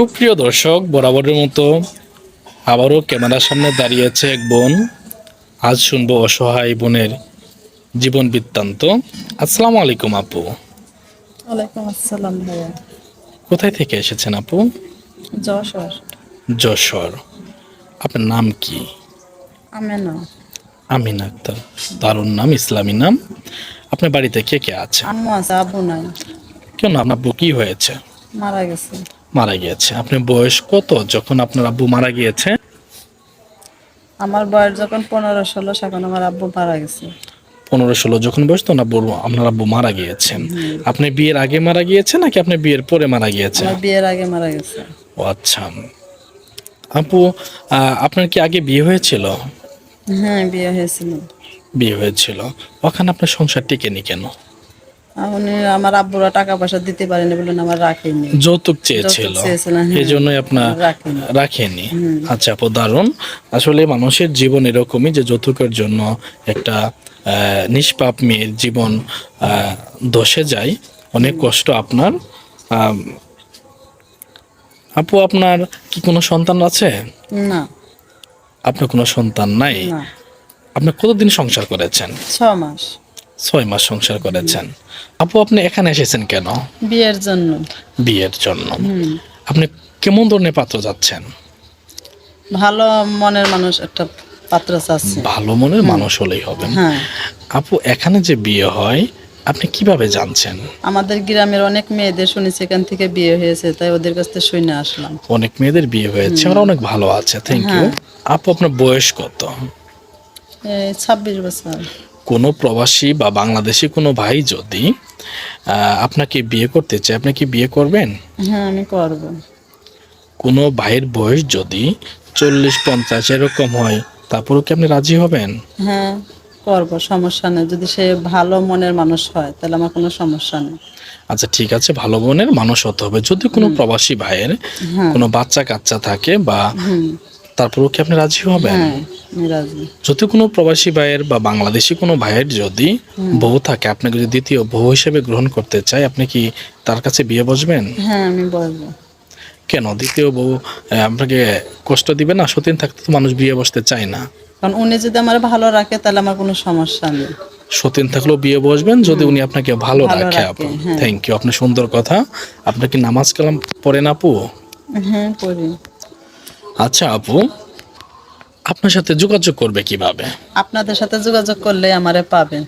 সুপ্রিয় দর্শক, বরাবরের মতো আবারও ক্যামেরার সামনে দাঁড়িয়েছে এক বোন। আজ শুনবো অসহায় বোনের জীবন বৃত্তান্ত। আসসালামু আলাইকুম আপু। ওয়ালাইকুম আসসালাম ভাইয়া। কোথায় থেকে এসেছেন আপু? যশোর। যশোর। আপনার নাম কি? আমেনা। আমিনা আক্তার। দারুণ নাম, ইসলামী নাম। আপনার বাড়িতে কে কে আছে? আম্মু আছে, আব্বু নাই, কেন, আপনার আব্বু কি হয়েছে? মারা গেছে। মারা গিয়েছে। আপনার বয়স কত যখন আপনার আব্বু মারা গিয়েছে? আমার বয়স যখন 15-16, এখন আমার আব্বু মারা গেছে। 15-16 যখন বয়স তখন আপনার আব্বু মারা গিয়েছেন। আপনি বিয়ের আগে মারা গিয়েছে নাকি আপনি বিয়ের পরে মারা গিয়েছে? আমার বিয়ের আগে মারা গেছে। ও আচ্ছা। আপু, আপনার কি আগে বিয়ে হয়েছিল? হ্যাঁ, বিয়ে হয়েছিল। বিয়ে হয়েছিল। ওখানে আপনার সংসার টিকেনি কেন? উনি আমার আব্বুরা টাকা পয়সা দিতে পারেনি বলে আমার রাখেনি। যৌতুক চেয়েছিল, এই জন্যই আপনার রাখেনি। রাখেনি। আচ্ছা আপু, দারুণ। আসলে মানুষের জীবন এরকমই যে যৌতুকের জন্য একটা নিষ্পাপ মেয়ের জীবন ধসে যায়। অনেক কষ্ট আপনার। আপু, আপনার কি কোনো সন্তান আছে? না। আপনার কোনো সন্তান নাই? না। আপনি কতদিন সংসার করেছেন? 6 মাস। 6 মাস সংসার করেছেন। আপু, আপনি এখানে এসেছেন কেন? বিয়ের জন্য। বিয়ের জন্য। আপনি কেমন ধরনের পাত্র যাচ্ছেন? ভালো মনের মানুষ একটা পাত্র চাচ্ছে। ভালো মনের মানুষ হলেই হবে। হ্যাঁ। আপু, এখানে যে বিয়ে হয় আপনি কিভাবে জানছেন? আমাদের গ্রামের অনেক মেয়েদের শুনেছি এখান থেকে বিয়ে হয়েছে, তাই ওদের কাছ থেকে শুনে আসলাম। অনেক মেয়েদের বিয়ে হয়েছে, ওরা অনেক ভালো আছে। Thank you. আপু, আপনার বয়স কত? 26 বছর। কোনো প্রবাসী বা বাংলাদেশি কোনো ভাই যদি আপনাকে বিয়ে করতে চায়, আপনি কি বিয়ে করবেন? হ্যাঁ, আমি করব। কোনো ভাইয়ের বয়স যদি 40-50 এরকম হয়, তারপরেও কি আপনি রাজি হবেন? হ্যাঁ, করব, সমস্যা নেই। যদি সে ভালো মনের মানুষ হয় তাহলে আমার কোনো সমস্যা নেই। আচ্ছা ঠিক আছে, ভালো বোনের মানুষ হতে হবে। যদি কোনো প্রবাসী ভাইয়ের কোনো বাচ্চা কাচ্চা থাকে বা তারপরেও কি আপনি রাজি হবেন? হ্যাঁ, আমি রাজি। যদি কোনো প্রবাসী ভাইয়ের বা বাংলাদেশি কোনো ভাইয়ের যদি বউ থাকে, আপনাকে যদি দ্বিতীয় বউ হিসেবে গ্রহণ করতে চায়, আপনি কি তার কাছে বিয়ে বসবেন? হ্যাঁ, আমি বলবো। কেন, দ্বিতীয় বউ আপনাকে কষ্ট দিবে না? সতীন থাকতে তো মানুষ বিয়ে বসতে চায় না। কারণ উনি যদি আমার ভালো রাখে তাহলে আমার কোনো সমস্যা নেই। সতীন থাকলেও বিয়ে বসবেন যদি উনি আপনাকে ভালো রাখে। আপু, হ্যাঁ। থ্যাংক ইউ, আপনি সুন্দর কথা। আপনি কি নামাজ কালাম পড়েন আপু? হ্যাঁ, পড়ি। আচ্ছা আপু, আপনার সাথে যোগাযোগ করবে কিভাবে? আপনাদের সাথে যোগাযোগ করলে আমারে পাবেন।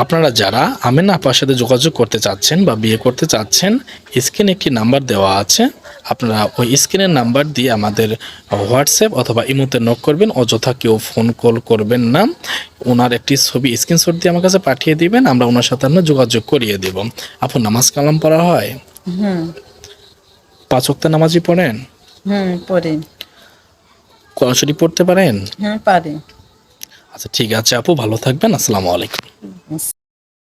আপনারা যারা আমেনা আপার সাথে যোগাযোগ করতে চাচ্ছেন বা বিয়ে করতে চাচ্ছেন, স্ক্রিনে একটি নাম্বার দেওয়া আছে। আপনারা ওই স্ক্রিনের নাম্বার দিয়ে আমাদের হোয়াটসঅ্যাপ অথবা ইমোতে নক করবেন। অযথা কেউ ফোন কল করবেন না। ওনার একটি ছবি স্ক্রিনশট দিয়ে আমার কাছে পাঠিয়ে দিবেন, আমরা ওনার সাথে আমরা যোগাযোগ করিয়ে দেব। আপু, নামাজ কালাম পড়া হয়? হুম। 5 ওয়াক্ত নামাজই পড়েন? পড়ি। কোরআন শরীফ পড়তে পারেন? হ্যাঁ, পারি। আচ্ছা ঠিক আছে আপু, ভালো থাকবেন। আসসালামু আলাইকুম।